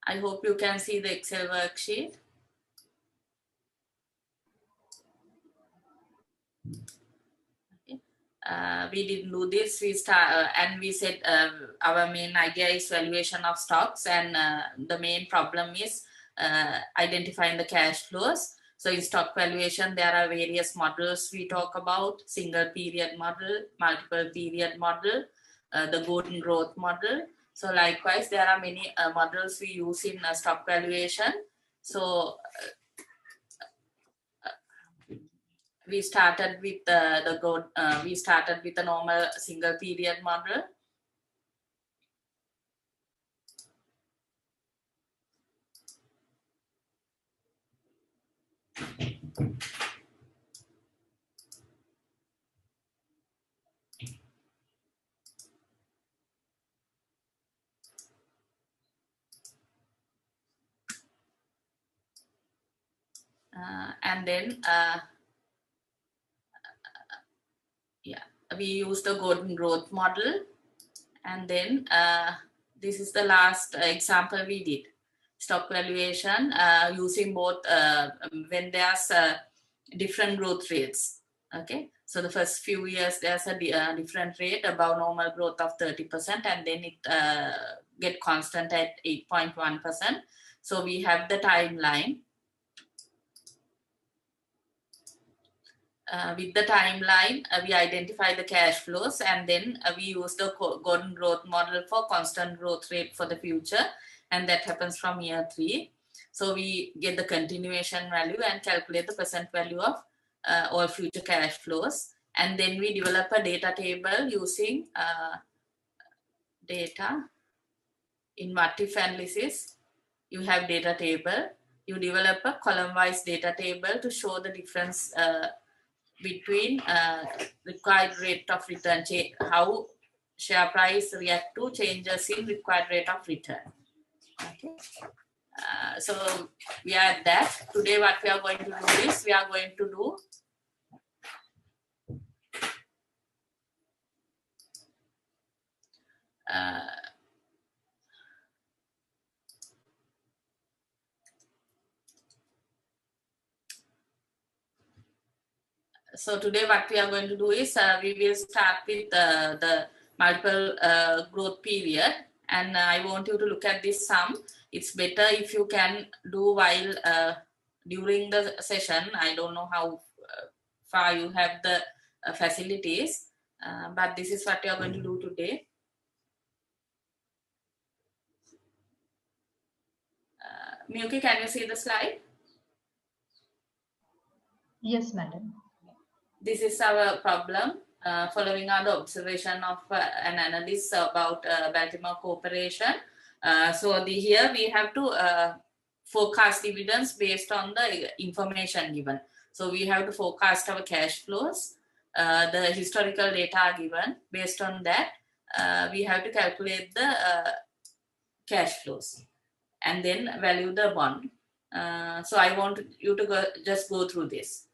I hope you can see the Excel worksheet. We didn't do this. We said our main idea is valuation of stocks, and the main problem is identifying the cash flows. So in stock valuation, there are various models we talk about: single period model, multiple period model, the golden growth model. So likewise, there are many models we use in stock valuation. So we started with we started with a normal single period model. And then we use the golden growth model, and then this is the last example we did, stock valuation using both when there's different growth rates. Okay, so the first few years there's a different rate, above normal growth of 30%, and then it get constant at 8.1%. So we have the timeline. With the timeline, we identify the cash flows, and then we use the golden growth model for constant growth rate for the future, and that happens from year 3. So we get the continuation value and calculate the percent value of all future cash flows, and then we develop a data table using data. In what if analysis, you have data table. You develop a column-wise data table to show the difference between required rate of return, how share price react to changes in required rate of return. Okay. So we are at that. Today what we are going to do is, we are going to do so today what we are going to do is, we will start with the multiple growth period, and I want you to look at this sum. It's better if you can do while during the session. I don't know how far you have the facilities, but this is what we are going to do today. Miyuki, can you see the slide? Yes, madam. This is our problem. Following on the observation of an analyst about Baltimore Corporation. Here we have to forecast dividends based on the information given. So we have to forecast our cash flows. The historical data are given. Based on that, we have to calculate the cash flows and then value the bond. So I want you to just go through this.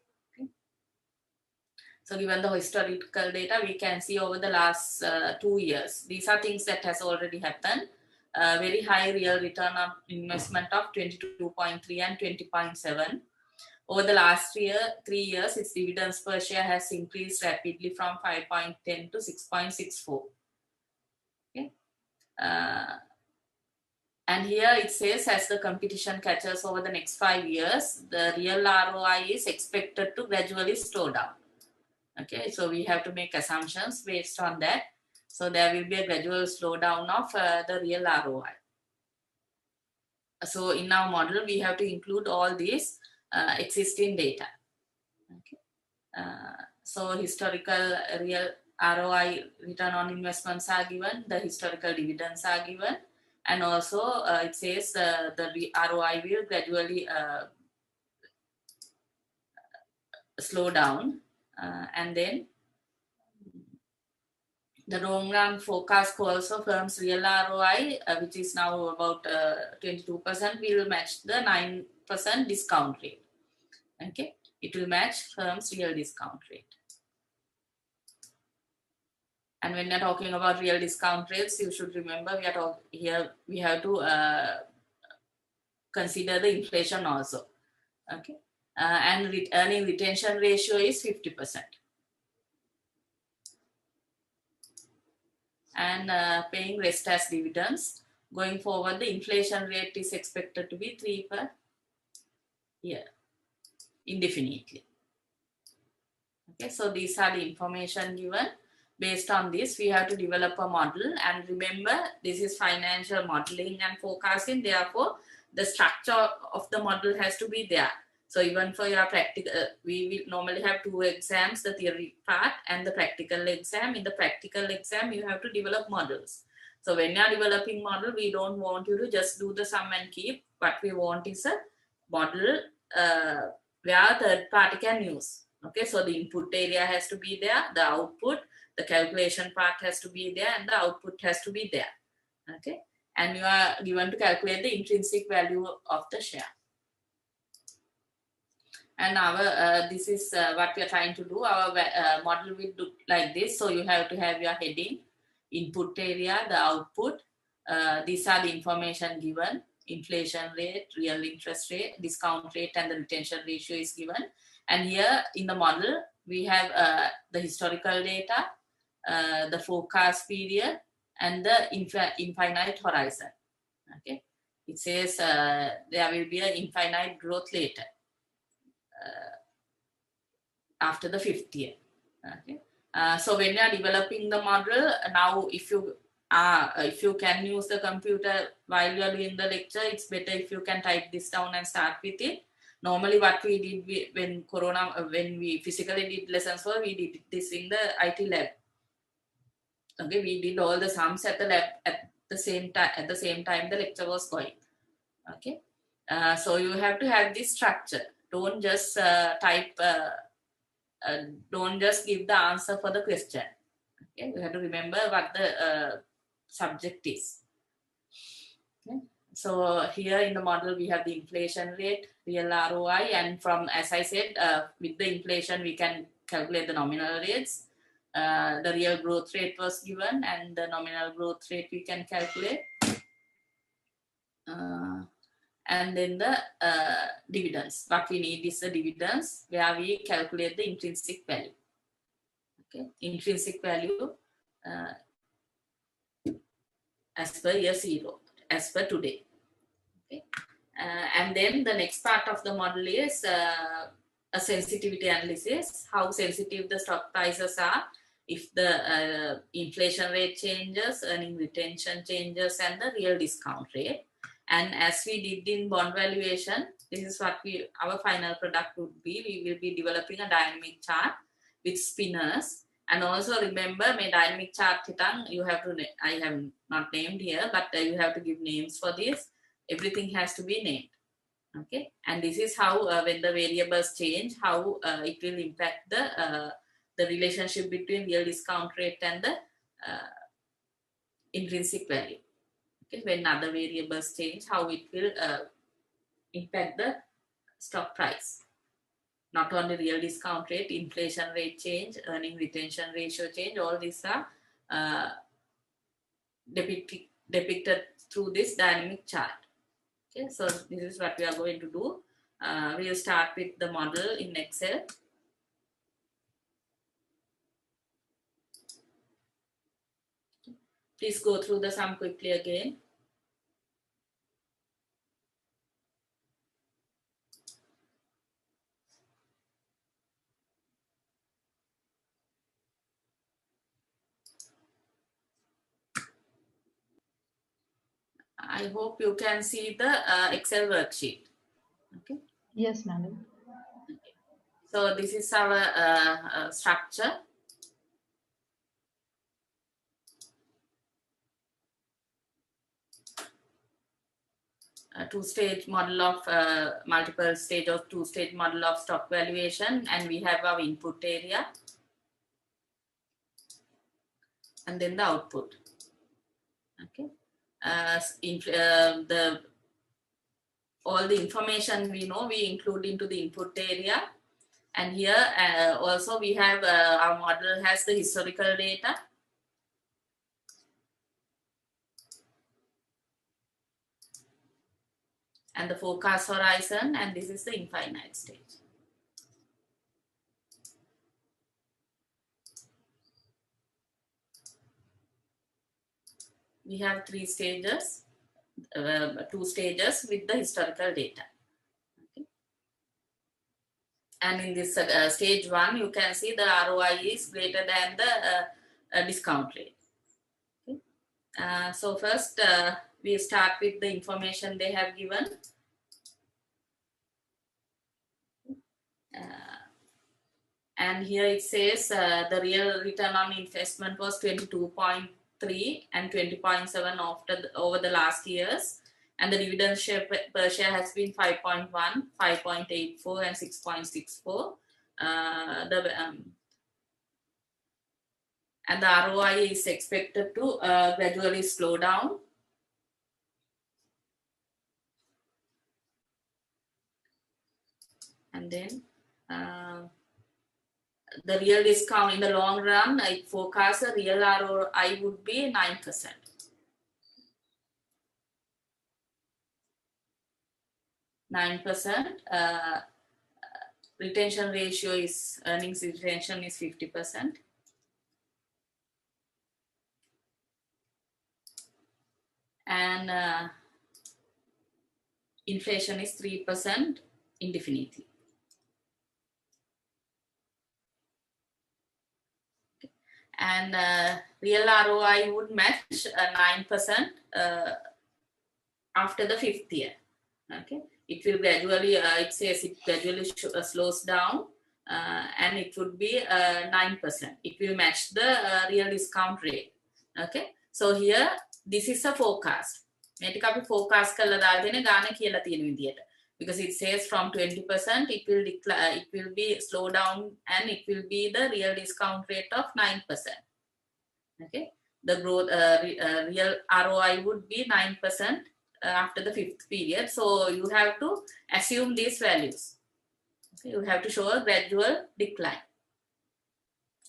So given the historical data, we can see over the last 2 years, these are things that has already happened. Very high real return on investment of 22.3 and 20.7. Over the last 3 years, its dividends per share has increased rapidly from 5.10 to 6.64. Okay. And here it says, as the competition catches over the next 5 years, the real ROI is expected to gradually slow down. Okay, so we have to make assumptions based on that. So there will be a gradual slowdown of the real ROI. So in our model, we have to include all these existing data. Okay. So historical real ROI, return on investments, are given. The historical dividends are given. And also it says the ROI will gradually slow down. And then the long run forecast calls for firm's real ROI, which is now about 22%, will match the 9% discount rate. Okay, it will match firm's real discount rate. And when we're talking about real discount rates, you should remember we are here we have to consider the inflation also. Okay, and earning retention ratio is 50%. And paying rest as dividends. Going forward, the inflation rate is expected to be 3 per year, indefinitely. Okay, so these are the information given. Based on this, we have to develop a model, and remember, this is financial modeling and forecasting. Therefore, the structure of the model has to be there. So even for your practical, we will normally have 2 exams, the theory part and the practical exam. In the practical exam, you have to develop models. So when you are developing model, we don't want you to just do the sum and keep. What we want is a model where third party can use. Okay, so the input area has to be there, the output, the calculation part has to be there, and the output has to be there. Okay, and you are given to calculate the intrinsic value of the share. And our this is what we are trying to do. Our model will look like this. So you have to have your heading, input area, the output. These are the information given. Inflation rate, real interest rate, discount rate, and the retention ratio is given. And here in the model, we have the historical data, the forecast period, and the infinite horizon. Okay, it says there will be an infinite growth later after the 5th year. Okay, so when you are developing the model, now if you can use the computer while you are doing the lecture, it's better if you can type this down and start with it. Normally what we did when we physically did lessons, we did this in the IT lab. Okay, we did all the sums at the lab at the same time the lecture was going. Okay, so you have to have this structure. Don't just don't just give the answer for the question. Okay, you have to remember what the subject is. Okay. So here in the model, we have the inflation rate, real ROI, and from, as I said, with the inflation, we can calculate the nominal rates. The real growth rate was given, and the nominal growth rate we can calculate. And then the dividends. What we need is the dividends, where we calculate the intrinsic value. Okay, intrinsic value as per year 0, as per today. Okay. And then the next part of the model is a sensitivity analysis, how sensitive the stock prices are if the inflation rate changes, earning retention changes, and the real discount rate. And as we did in bond valuation, this is what our final product would be. We will be developing a dynamic chart with spinners. And also remember, my dynamic chart you have to, I have not named here, but you have to give names for this. Everything has to be named. Okay, and this is how when the variables change, how it will impact the relationship between real discount rate and the intrinsic value. Okay, when other variables change, how it will impact the stock price. Not only real discount rate, inflation rate change, earning retention ratio change, all these are depicted through this dynamic chart. Okay, so this is what we are going to do. We'll start with the model in Excel. Please go through the sum quickly again. I hope you can see the Excel worksheet. Okay. Yes, madam. Okay. So this is our structure. A two-stage model of multiple stage or two-stage model of stock valuation, and we have our input area and then the output. Okay. All the information we know, we include into the input area. And here also we have our model has the historical data. and the forecast horizon, and this is the infinite stage. We have 3 stages, 2 stages with the historical data. Okay. And in this stage 1, you can see the ROI is greater than the discount rate. Okay. So first, we start with the information they have given. And here it says the real return on investment was 22.3 and 20.7 over the last years. And the dividend share per share has been 5.1, 5.84, and 6.64. And the ROI is expected to gradually slow down. And then the real discount in the long run, I forecast the real ROI would be 9%. 9%. Retention ratio is, earnings retention is 50%. And inflation is 3% indefinitely. And real ROI would match 9% after the 5th year. Okay, it will gradually, it says it gradually slows down, and it would be 9%. It will match the real discount rate. Okay, so here this is a forecast. Forecast because it says from 20% it will decline, it will be slow down, and it will be the real discount rate of 9%. Okay, the growth real ROI would be 9% after the 5th period. So you have to assume these values. Okay, you have to show a gradual decline.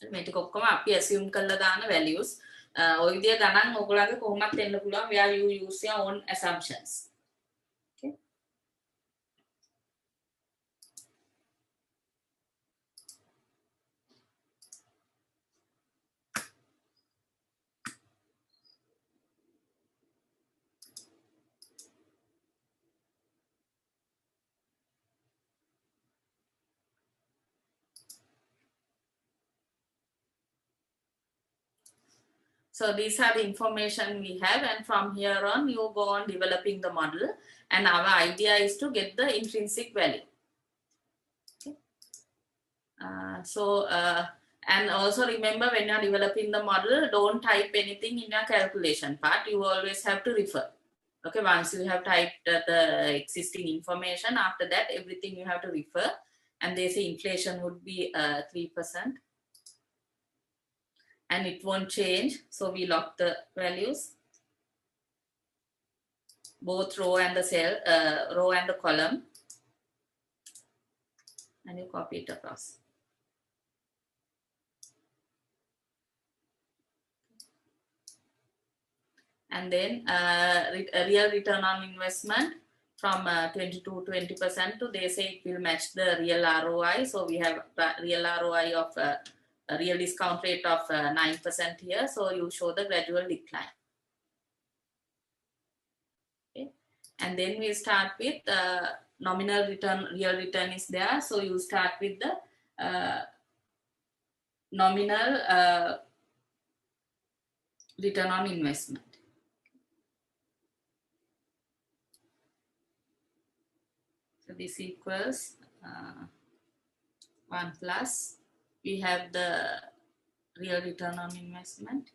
Assume values. Where you use your own assumptions. Okay. So these are the information we have, and from here on you go on developing the model, and our idea is to get the intrinsic value. Okay. And also remember, when you are developing the model, don't type anything in your calculation part. You always have to refer. Okay, once you have typed the existing information, after that everything you have to refer, and they say inflation would be 3%. And it won't change, so we lock the values, both row and the cell, row and the column, and you copy it across. And then real return on investment from 20 to 20% to, they say it will match the real ROI. So we have real ROI of a real discount rate of 9% here. So you show the gradual decline. Okay. And then we start with nominal return, real return is there. So you start with the nominal return on investment. So this equals 1 plus, we have the real return on investment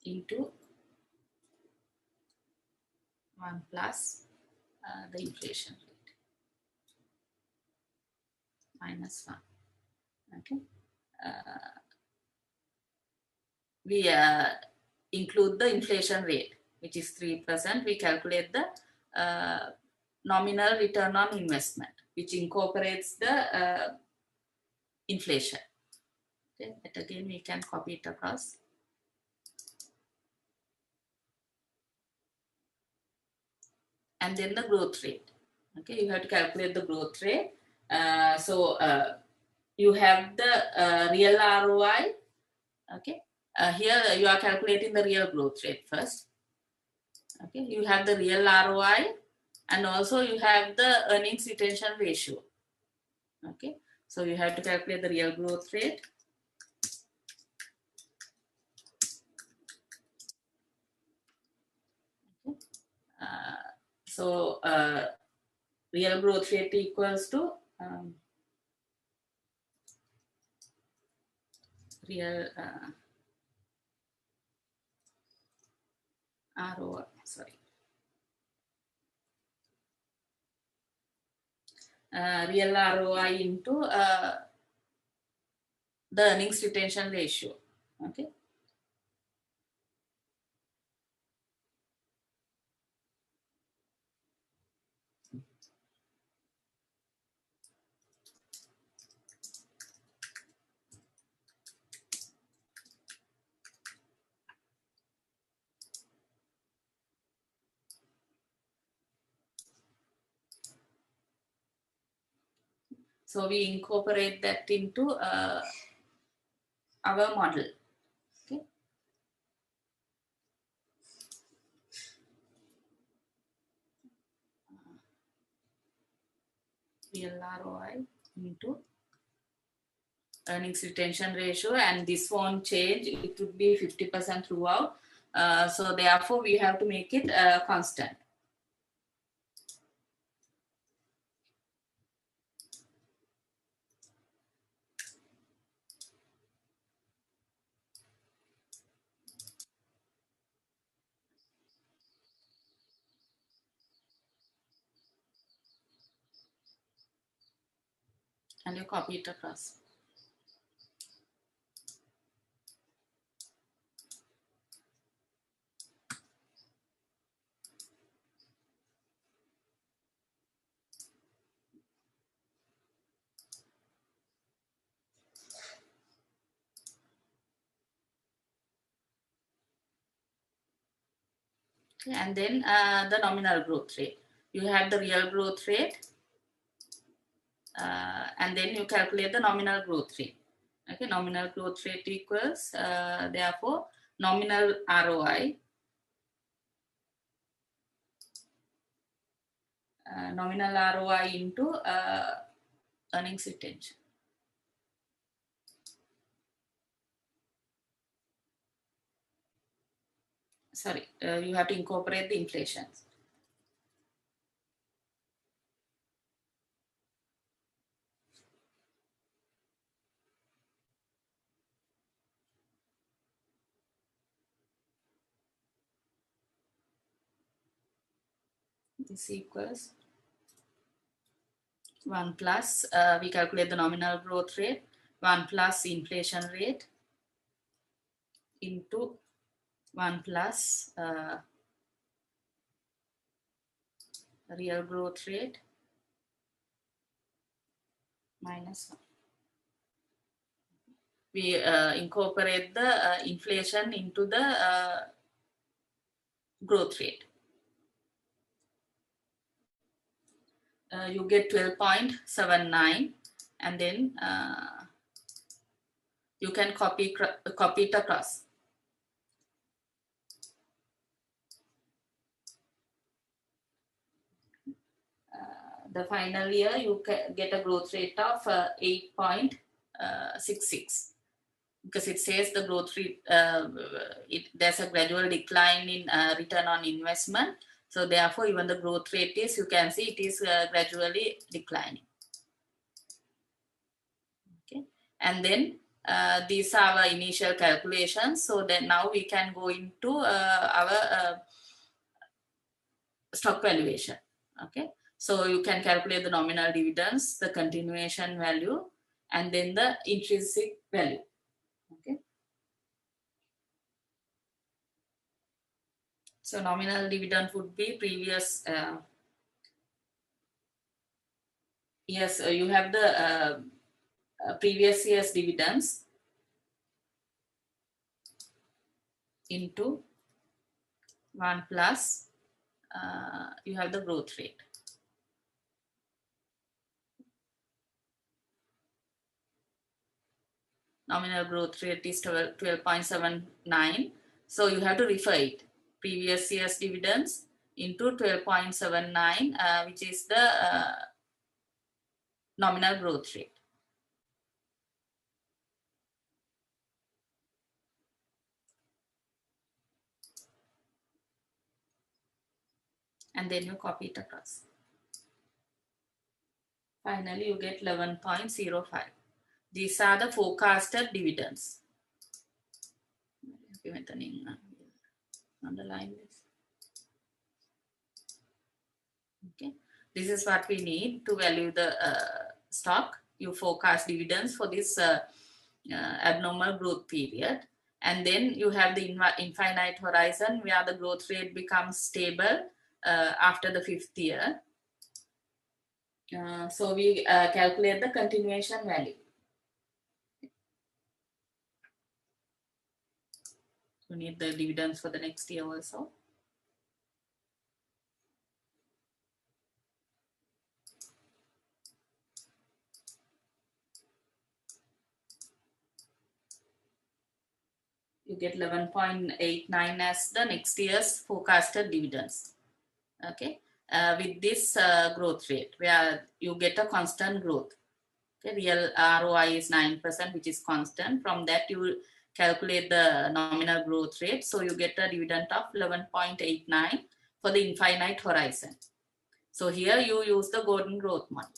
into 1 plus the inflation rate minus 1. Okay. We include the inflation rate, which is 3%. We calculate the nominal return on investment, which incorporates the inflation. Okay. But again, we can copy it across. and then the growth rate. Okay, you have to calculate the growth rate. You have the real ROI. Okay, here you are calculating the real growth rate first. Okay, you have the real ROI, and also you have the earnings retention ratio. Okay, so you have to calculate the real growth rate. Okay. Real growth rate equals to real ROI, sorry. Real ROI into the earnings retention ratio. Okay. So we incorporate that into our model. Okay. Real ROI into earnings retention ratio, and this won't change. It would be 50% throughout. So therefore, we have to make it constant. And you copy it across. Okay. And then the nominal growth rate. You have the real growth rate, and then you calculate the nominal growth rate. Okay, nominal growth rate equals, therefore, nominal ROI, nominal ROI into earnings retention. Sorry, you have to incorporate the inflation. This equals 1 plus, we calculate the nominal growth rate, 1 plus inflation rate into 1 plus real growth rate minus 1. We incorporate the inflation into the growth rate. You get 12.79, and then you can copy it across. The final year you get a growth rate of 8.66, because it says the growth rate, there's a gradual decline in return on investment. So therefore, even the growth rate is, you can see it is gradually declining. Okay, and then these are our initial calculations. So then now we can go into our stock valuation. Okay, so you can calculate the nominal dividends, the continuation value, and then the intrinsic value. Okay, so nominal dividend would be previous years. You have the previous year's dividends into 1 plus you have the growth rate. Nominal growth rate is 12.79. So you have to refer it. Previous year's dividends into 12.79, which is the nominal growth rate. And then you copy it across. Finally, you get 11.05. These are the forecasted dividends. Underline this. Okay, this is what we need to value the stock. You forecast dividends for this abnormal growth period, and then you have the infinite horizon where the growth rate becomes stable after the 5th year. So we calculate the continuation value. You need the dividends for the next year also. You get 11.89 as the next year's forecasted dividends. Okay, with this growth rate where you get a constant growth. Okay, real ROI is 9%, which is constant. From that, you will calculate the nominal growth rate. So you get a dividend of 11.89 for the infinite horizon. So here you use the Gordon growth model.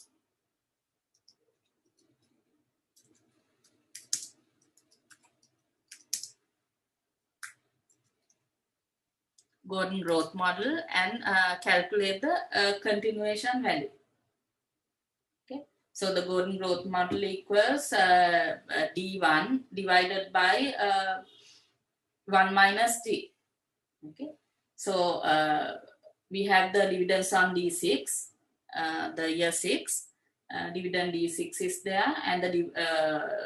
Gordon growth model and calculate the continuation value. Okay, so the Gordon growth model equals D1 divided by 1 minus D. Okay, so we have the dividends on D6, the year 6. Dividend D6 is there, and the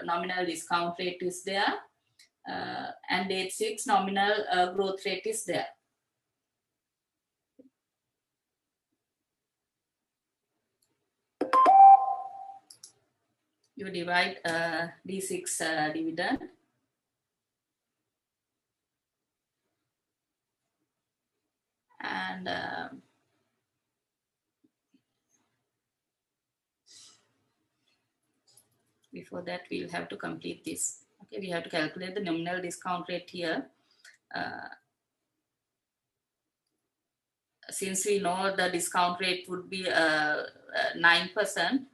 nominal discount rate is there, and date 6 nominal growth rate is there. You divide D6 dividend and before that we'll have to complete this. Okay, we have to calculate the nominal discount rate here. Since we know the discount rate would be 9%,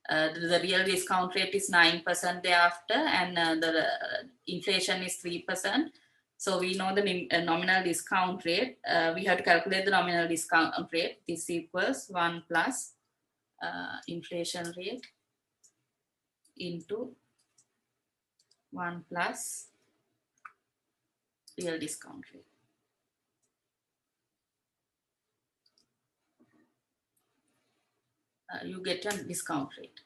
the real discount rate is 9% thereafter, and the inflation is 3%. So we know the nominal discount rate. We have to calculate the nominal discount rate. This equals 1 plus inflation rate into 1 plus real discount rate. You get a discount rate.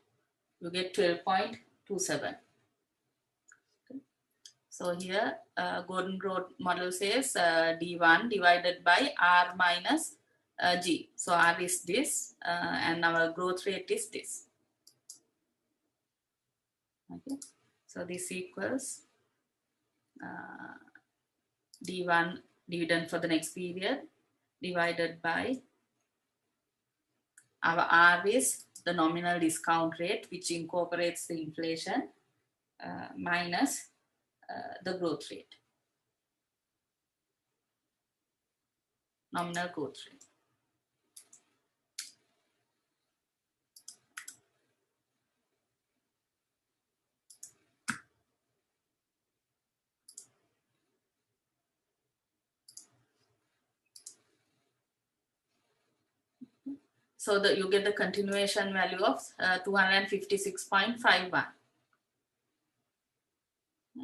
You get 12.27. Okay. So here, Gordon growth model says D1 divided by R minus G. So R is this, and our growth rate is this. Okay. So this equals D1 dividend for the next period divided by our R is the nominal discount rate, which incorporates the inflation, minus the growth rate, nominal growth rate. So you get the continuation value of 256.51.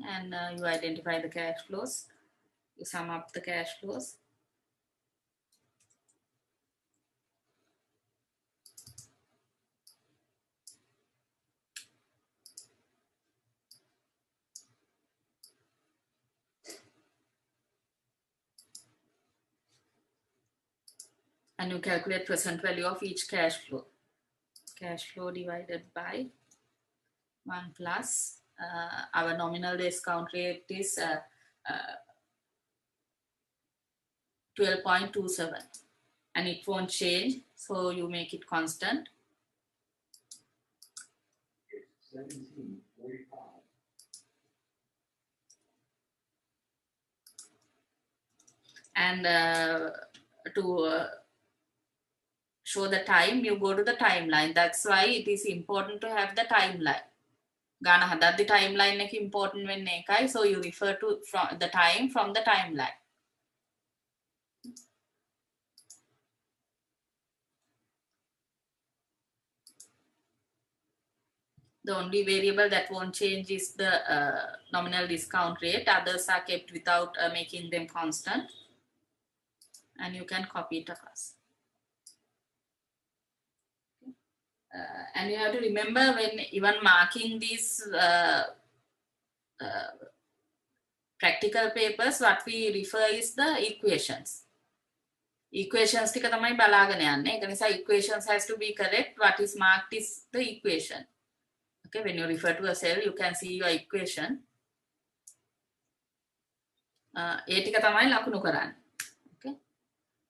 And you identify the cash flows. You sum up the cash flows. And you calculate present value of each cash flow. Cash flow divided by 1 plus our nominal discount rate is 12.27, and it won't change, so you make it constant. 17.45. And to show the time, you go to the timeline. That's why it is important to have the timeline. Gana hadaddi timeline එක important වෙන්නේ එකයි, so you refer to from the time from the timeline. The only variable that won't change is the nominal discount rate. Others are kept without making them constant. And you can copy it across. And you have to remember, when even marking these practical papers, what we refer is the equations. Equations tika tamai balagana yanne. Ek nisa equations has to be correct. What is marked is the equation. Okay, when you refer to a cell, you can see your equation. ඒ ටික තමයි ලකුණු කරන්නේ. Okay,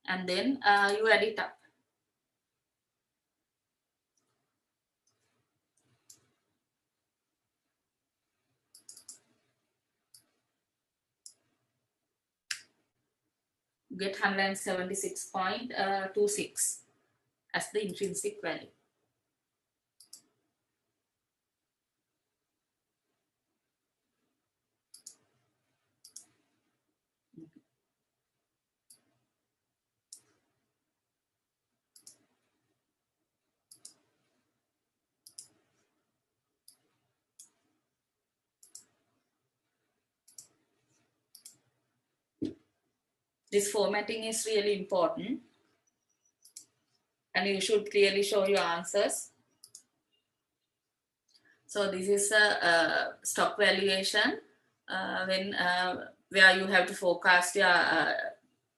and then you add it up. Get 176.26 as the intrinsic value. This formatting is really important, and you should clearly show your answers. So this is a stock valuation where you have to forecast your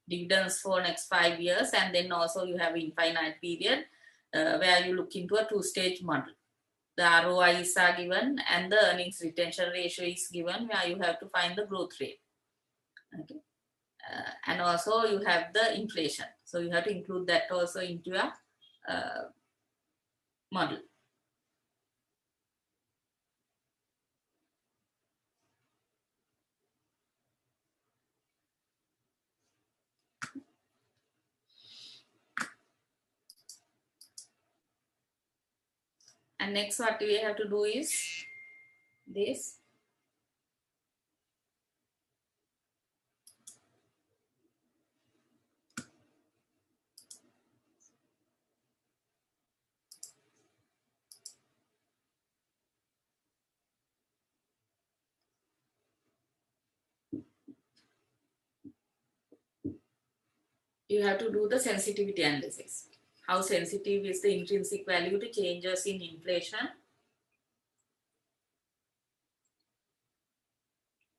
dividends for next 5 years, and then also you have infinite period where you look into a two-stage model. The ROIs are given and the earnings retention ratio is given, where you have to find the growth rate. Okay. And also you have the inflation, so you have to include that also into your model. And next what we have to do is this. You have to do the sensitivity analysis. How sensitive is the intrinsic value to changes in inflation,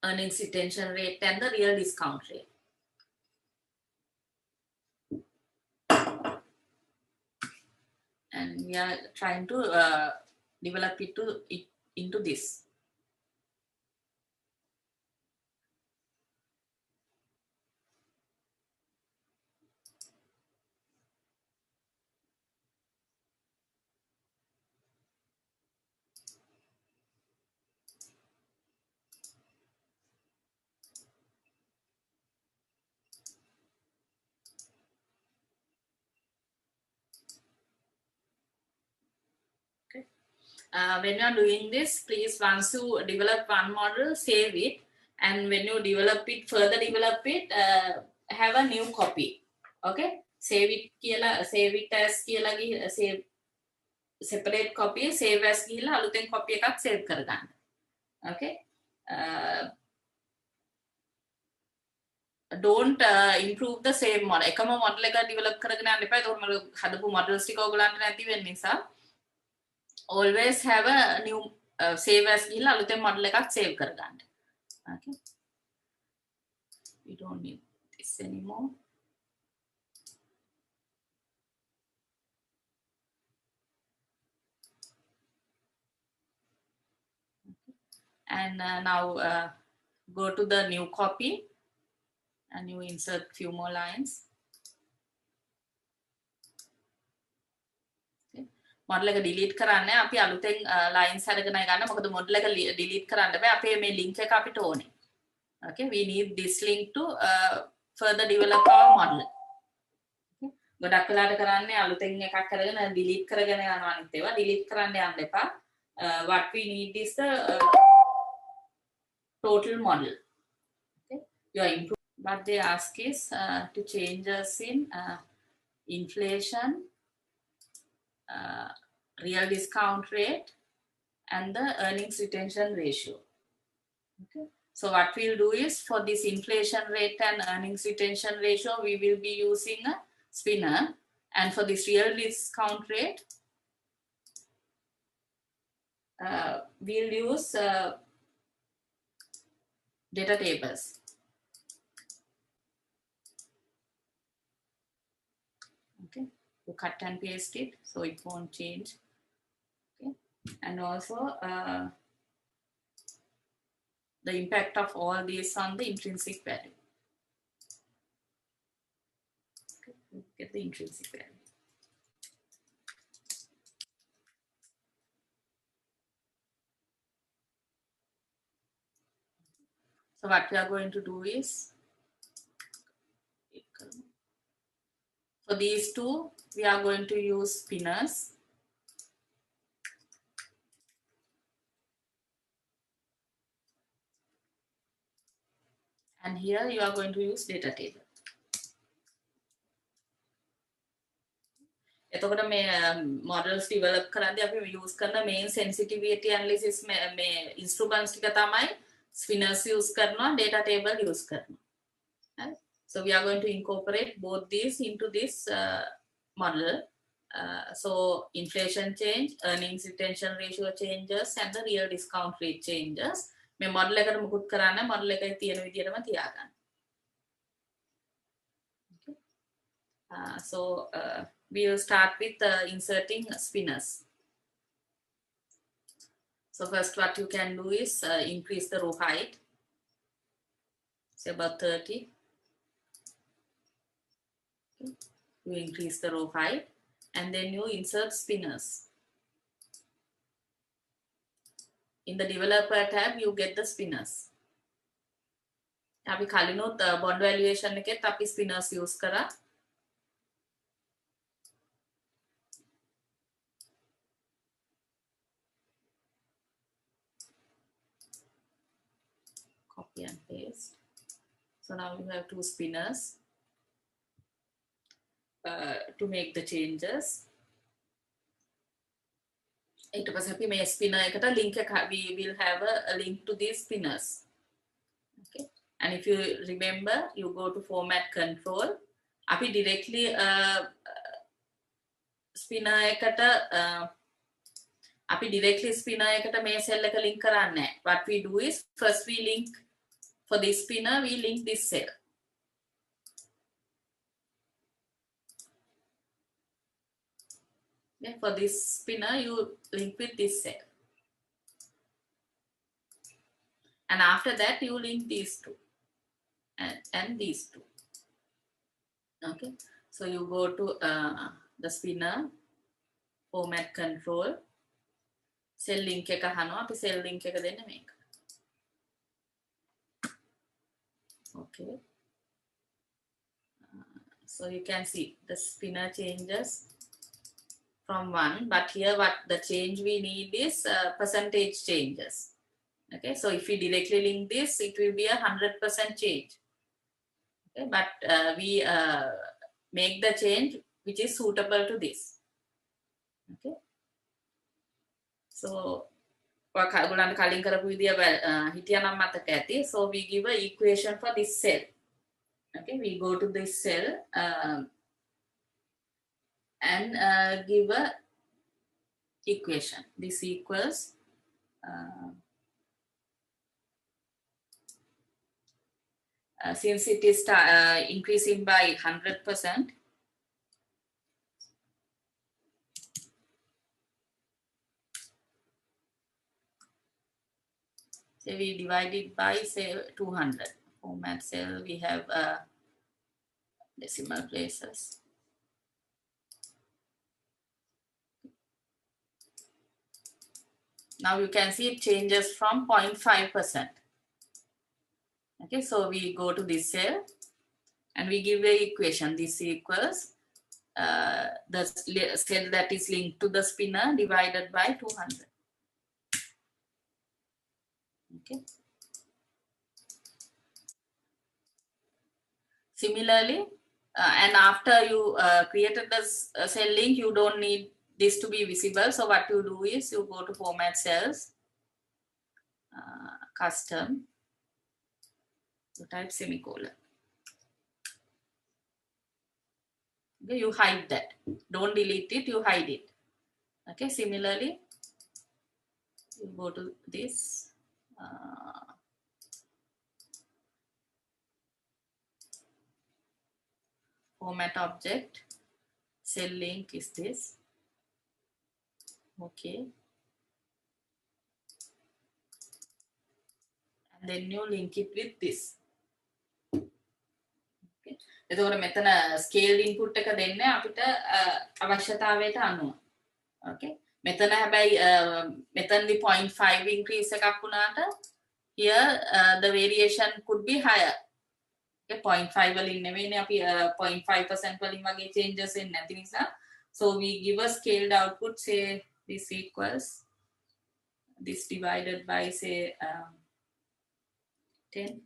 earnings retention rate, and the real discount rate. And we are trying to develop it into this. When you are doing this, please, once you develop one model, save it, and when you further develop it, have a new copy. Okay, save it as save separate copy, save as gihilla aluten copy එකක් save කරගන්න. Okay, don't improve the same model. එකම model එක develop කරගෙන යන්න එපා. ඒක මම හදපු models ටික ඔයගලන්ට නැති වෙන නිසා always have a new save as ගිහිල්ලා අලුතෙන් model එකක් save කරගන්න. Okay, we don't need this anymore. And now go to the new copy and you insert few more lines. model එක delete කරන්න අපි අලුතෙන් lines අරගෙන ගන්න මොකද model එක delete කරන්න බෑ අපේ මේ link එක අපිට ඕනේ. Okay, we need this link to further develop our model. ගොඩක් වෙලාට කරන්නේ අලුතෙන් එකක් කරගෙන delete කරගෙන යනවා අනිත් ඒවා delete කරන්න යන්න එපා. What we need is the total model. Okay, you are improving. What they ask is to changes in inflation, real discount rate, and the earnings retention ratio. Okay. So what we'll do is for this inflation rate and earnings retention ratio, we will be using a spinner, and for this real discount rate, we'll use data tables. Okay, you cut and paste it so it won't change. Okay, and also the impact of all these on the intrinsic value. Okay, get the intrinsic value. So what we are going to do is, for these two, we are going to use spinners. And here you are going to use data table. එතකොට මේ models develop කරද්දී අපි use කරන main sensitivity analysis මේ instruments ටික තමයි spinners use කරනවා data table use කරනවා. Right? So we are going to incorporate both these into this model. So inflation change, earnings retention ratio changes, and the real discount rate changes. මේ model එකට මුකුත් කරන්න model එකේ තියෙන විදිහටම තියාගන්න. Okay. So we will start with inserting spinners. So first what you can do is increase the row height, say about 30. Okay. You increase the row height and then you insert spinners. In the developer tab you get the spinners. අපි කලිනුත් bond valuation එකෙත් අපි spinners use කරා. Copy and paste. So now you have two spinners to make the changes. ඊට පස්සේ අපි මේ spinner එකට link එක we will have a link to these spinners. Okay, and if you remember you go to format control අපි directly spinner එකට අපි directly spinner එකට මේ cell එක link කරන්නේ නැහැ. What we do is first we link for this spinner we link this cell. Okay, for this spinner you link with this cell. And after that you link these two and these two. Okay, so you go to the spinner, format control, cell link එක අහනවා අපි cell link එක දෙන්න මේක. Okay, so you can see the spinner changes from 1, but here what the change we need is percentage changes. Okay, so if we directly link this it will be 100% change. Okay, but we make the change which is suitable to this. Okay, so ඔයගොල්ලන්ට කලින් කරපු විදිය හිටියනම් මතක ඇති. So we give an equation for this cell. Okay, we go to this cell and give a equation. This equals since it is increasing by 100%, Say we divide it by say 200. Format cell, we have decimal places. Now you can see it changes from 0.5%. Okay, so we go to this cell and we give a equation. This equals the cell that is linked to the spinner divided by 200. Okay. Similarly, and after you created the cell link, you don't need this to be visible. So what you do is you go to format cells, custom, you type semicolon. Okay, you hide that. Don't delete it, you hide it. Okay, similarly, you go to this. Format object, cell link is this. Okay. And then you link it with this. Okay. එතකොට මෙතන scaled input එක දෙන්නේ අපිට අවශ්‍යතාවයට අනුව. Okay. මෙතන හැබැයි මෙතනදී 0.5 increase එකක් වුණාට here the variation could be higher. Okay, 0.5 වලින් නෙවෙයිනේ අපි 0.5% වලින් වගේ changes වෙන්නේ නැති නිසා. So we give a scaled output, say this equals this divided by say 10.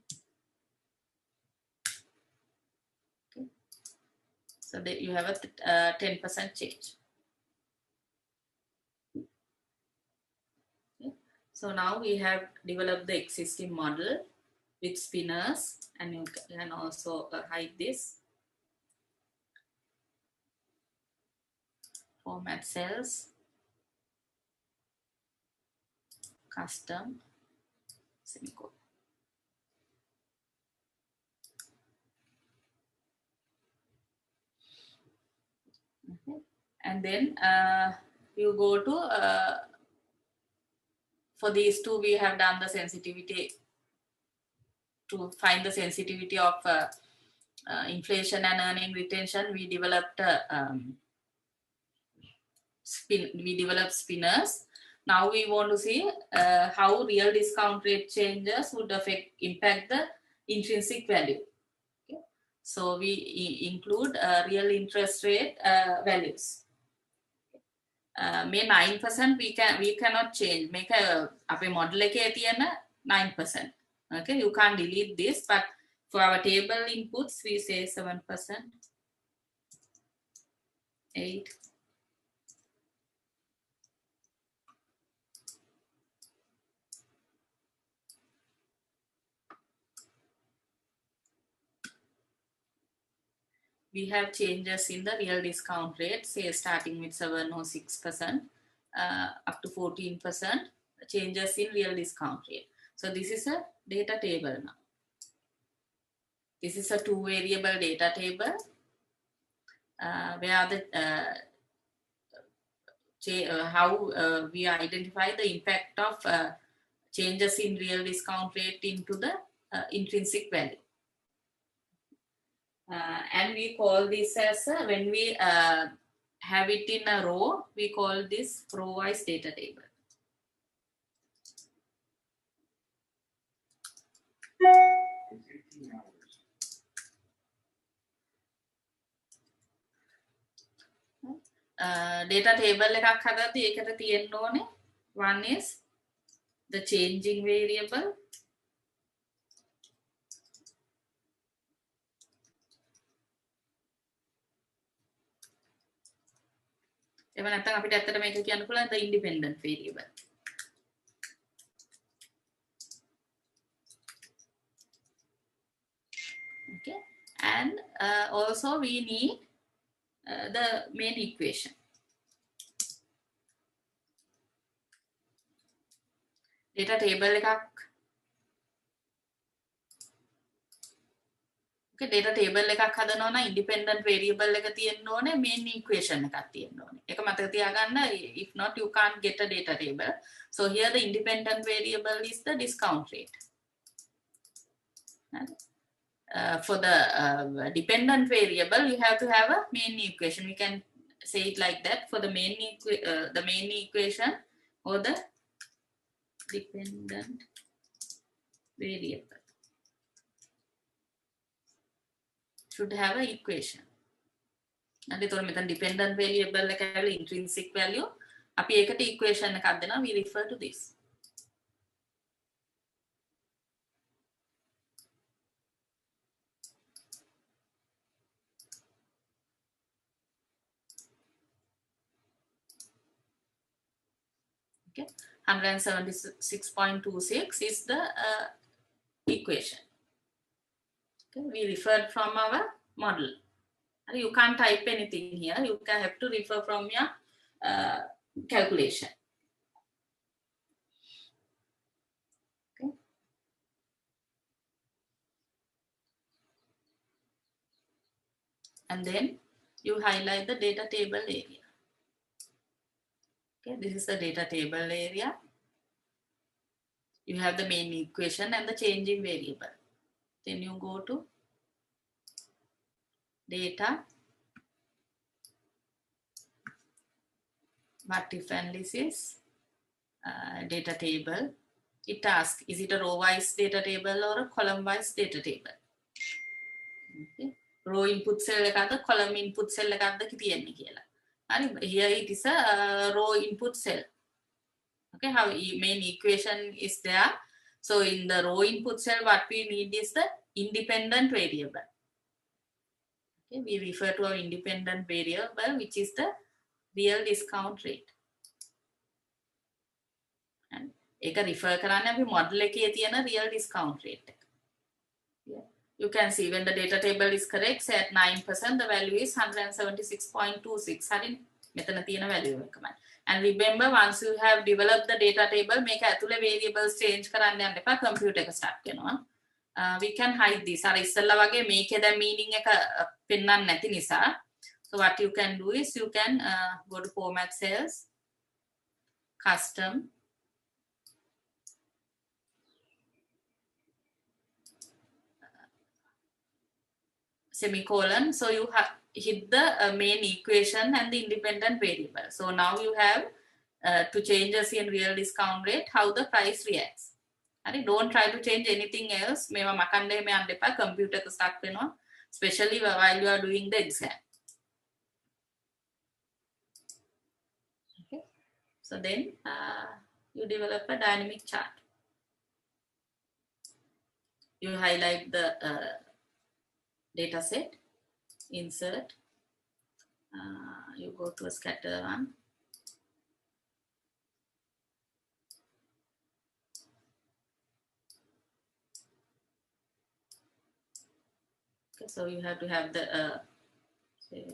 Okay. So that you have a 10% change. Okay. So now we have developed the existing model with spinners, and you can also hide this. Format cells, custom, semicolon. Okay. And then you go to, for these two, we have done the sensitivity to find the sensitivity of inflation and earning retention. We developed spinners. Now we want to see how real discount rate changes would impact the intrinsic value. Okay. So we include real interest rate values. May 9% we cannot change. Make a model 9%. Okay, you can't delete this, but for our table inputs we say 7%, 8. We have changes in the real discount rate, say starting with 7 or 6%, up to 14%, changes in real discount rate. So this is a data table now. This is a 2-variable data table where the how we identify the impact of changes in real discount rate into the intrinsic value. And we call this as when we have it in a row, we call this row-wise data table. Data table එකක් හදද්දී ඒකට තියෙන්න ඕනේ. One is the changing variable. එහෙම නැත්නම් අපිට ඇත්තට මේක කියන්න පුළුවන් the independent variable. Okay, and also we need the main equation. Data table එකක් Okay, data table එකක් හදනවා නම් independent variable එක තියෙන්න ඕනේ, main equation එකක් තියෙන්න ඕනේ. ඒක මතක තියාගන්න. If not you can't get a data table. So here the independent variable is the discount rate. For the dependent variable you have to have a main equation. We can say it like that. For the main equation or the dependent variable should have an equation. And it will dependent variable like intrinsic value. අපි ඒකට equation එකක් දෙනවා. We refer to this. Okay, 176.26 is the equation. Okay, we referred from our model. You can't type anything here. You have to refer from your calculation. Okay. And then you highlight the data table area. Okay, this is the data table area. You have the main equation and the changing variable. Then you go to data, what if analysis, data table. It asks, is it a row-wise data table or a column-wise data table? Okay. Row input cell එකක්ද column input cell එකක්ද තියෙන්නේ කියලා. හරි, here it is a row input cell. Okay, how main equation is there. So in the row input cell what we need is the independent variable. Okay, we refer to our independent variable which is the real discount rate. And ඒක refer කරන්නේ අපි model එකේ තියෙන real discount rate එක. Yeah. You can see when the data table is correct, say at 9%, the value is 176.26. හරි, මෙතන තියෙන value එකමයි. And remember, once you have developed the data table, මේක ඇතුලේ variables change කරන්න යන්න එපා, computer එක start වෙනවා. We can hide this. අර ඉස්සෙල්ලා වගේ මේකේ දැන් meaning එක පෙන්වන්න නැති නිසා. So what you can do is you can go to format cells, custom, semicolon. So you have hit the main equation and the independent variable. So now you have to changes in real discount rate, how the price reacts. Don't try to change anything else. මේවා මකන්න එහෙම යන්න එපා. computer එක stuck වෙනවා. Especially while you are doing the exam. Okay. So then you develop a dynamic chart. You highlight the data set, insert, you go to a scatter one. Okay, so you have to have the you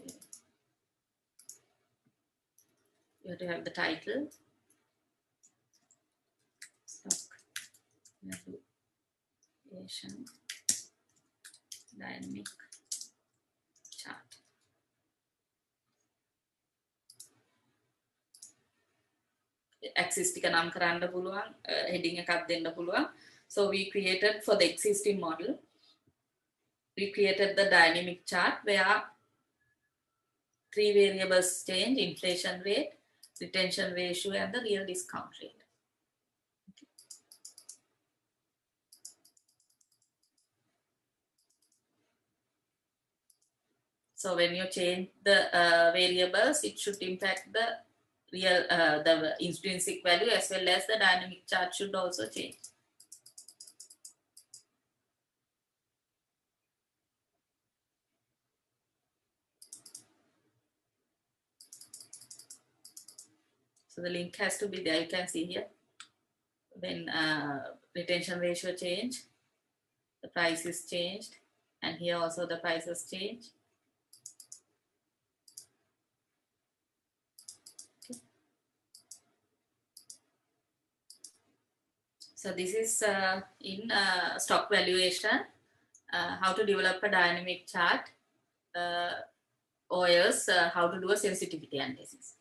have to have the title, stock valuation dynamic chart. Axis ටික නම් කරන්න පුළුවන්, heading එකක් දෙන්න පුළුවන්. So we created for the existing model, we created the dynamic chart where 3 variables change: inflation rate, retention ratio, and the real discount rate. Okay. So when you change the variables, it should impact the real the intrinsic value as well as the dynamic chart should also change. So the link has to be there. You can see here when retention ratio change, the price is changed, and here also the prices change. Okay. So this is in stock valuation. how to develop a dynamic chart, or else how to do a sensitivity analysis.